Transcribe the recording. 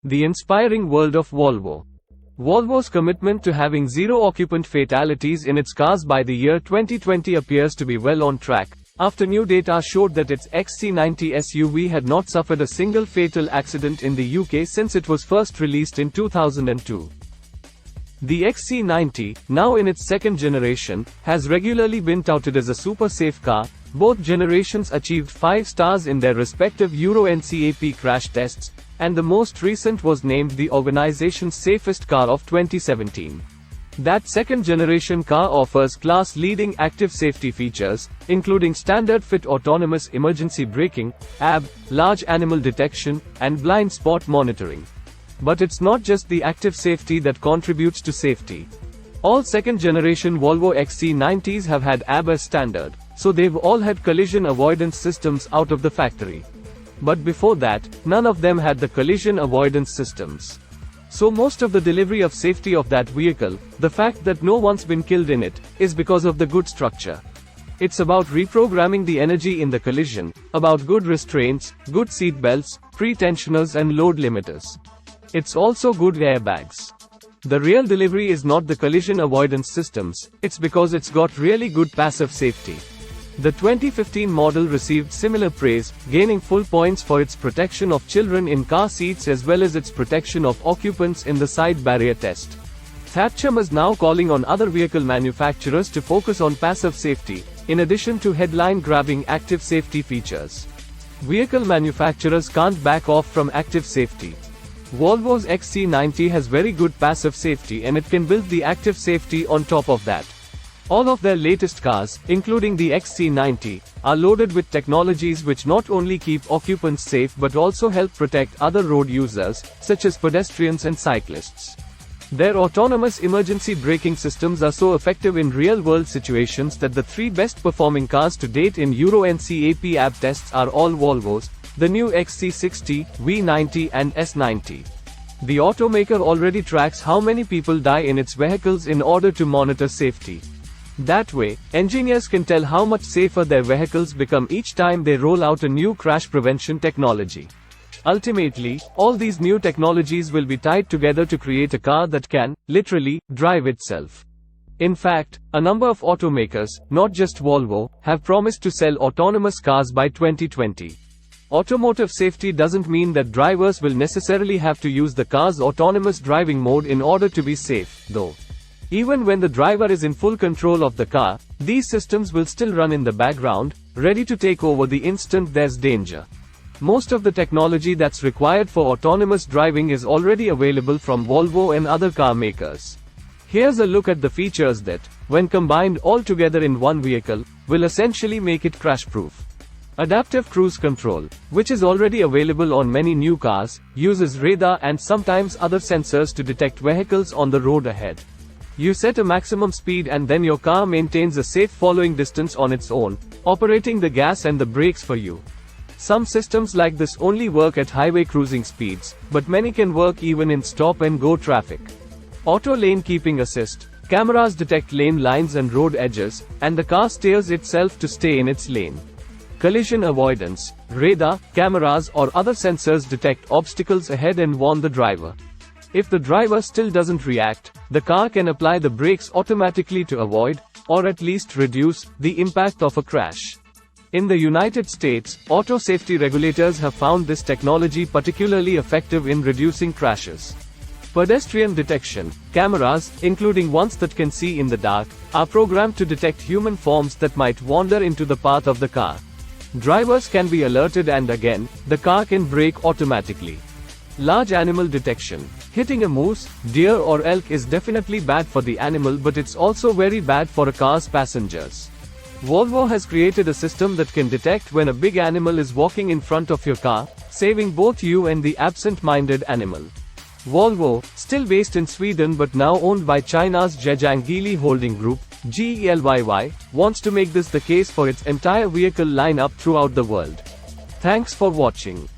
The inspiring world of Volvo. Volvo's commitment to having zero occupant fatalities in its cars by the year 2020 appears to be well on track, after new data showed that its XC90 SUV had not suffered a single fatal accident in the UK since it was first released in 2002. The XC90, now in its second generation, has regularly been touted as a super safe car. Both generations achieved 5 stars in their respective Euro NCAP crash tests, and the most recent was named the organization's safest car of 2017. That second-generation car offers class-leading active safety features, including standard-fit autonomous emergency braking, AB, large animal detection, and blind spot monitoring. But it's not just the active safety that contributes to safety. All second-generation Volvo XC90s have had AB as standard, so they've all had collision avoidance systems out of the factory. But before that, none of them had the collision avoidance systems. So most of the delivery of safety of that vehicle, the fact that no one's been killed in it, is because of the good structure. It's about reprogramming the energy in the collision, about good restraints, good seat belts, pre-tensioners and load limiters. It's also good airbags. The real delivery is not the collision avoidance systems, it's because it's got really good passive safety. The 2015 model received similar praise, gaining full points for its protection of children in car seats as well as its protection of occupants in the side barrier test. Thatcham is now calling on other vehicle manufacturers to focus on passive safety, in addition to headline-grabbing active safety features. Vehicle manufacturers can't back off from active safety. Volvo's XC90 has very good passive safety and it can build the active safety on top of that. All of their latest cars, including the XC90, are loaded with technologies which not only keep occupants safe but also help protect other road users, such as pedestrians and cyclists. Their autonomous emergency braking systems are so effective in real-world situations that the 3 best-performing cars to date in Euro NCAP AB tests are all Volvos, the new XC60, V90 and S90. The automaker already tracks how many people die in its vehicles in order to monitor safety. That way, engineers can tell how much safer their vehicles become each time they roll out a new crash prevention technology. Ultimately, all these new technologies will be tied together to create a car that can, literally, drive itself. In fact, a number of automakers, not just Volvo, have promised to sell autonomous cars by 2020. Automotive safety doesn't mean that drivers will necessarily have to use the car's autonomous driving mode in order to be safe, though. Even when the driver is in full control of the car, these systems will still run in the background, ready to take over the instant there's danger. Most of the technology that's required for autonomous driving is already available from Volvo and other car makers. Here's a look at the features that, when combined all together in one vehicle, will essentially make it crash-proof. Adaptive Cruise Control, which is already available on many new cars, uses radar and sometimes other sensors to detect vehicles on the road ahead. You set a maximum speed and then your car maintains a safe following distance on its own, operating the gas and the brakes for you. Some systems like this only work at highway cruising speeds, but many can work even in stop-and-go traffic. Auto lane keeping assist, cameras detect lane lines and road edges, and the car steers itself to stay in its lane. Collision avoidance, radar, cameras or other sensors detect obstacles ahead and warn the driver. If the driver still doesn't react, the car can apply the brakes automatically to avoid, or at least reduce, the impact of a crash. In the United States, auto safety regulators have found this technology particularly effective in reducing crashes. Pedestrian detection, cameras, including ones that can see in the dark, are programmed to detect human forms that might wander into the path of the car. Drivers can be alerted and again, the car can brake automatically. Large animal detection. Hitting a moose, deer or elk is definitely bad for the animal, but it's also very bad for a car's passengers. Volvo has created a system that can detect when a big animal is walking in front of your car, saving both you and the absent-minded animal. Volvo, still based in Sweden but now owned by China's Zhejiang Geely Holding Group, GELYY, wants to make this the case for its entire vehicle lineup throughout the world. Thanks for watching.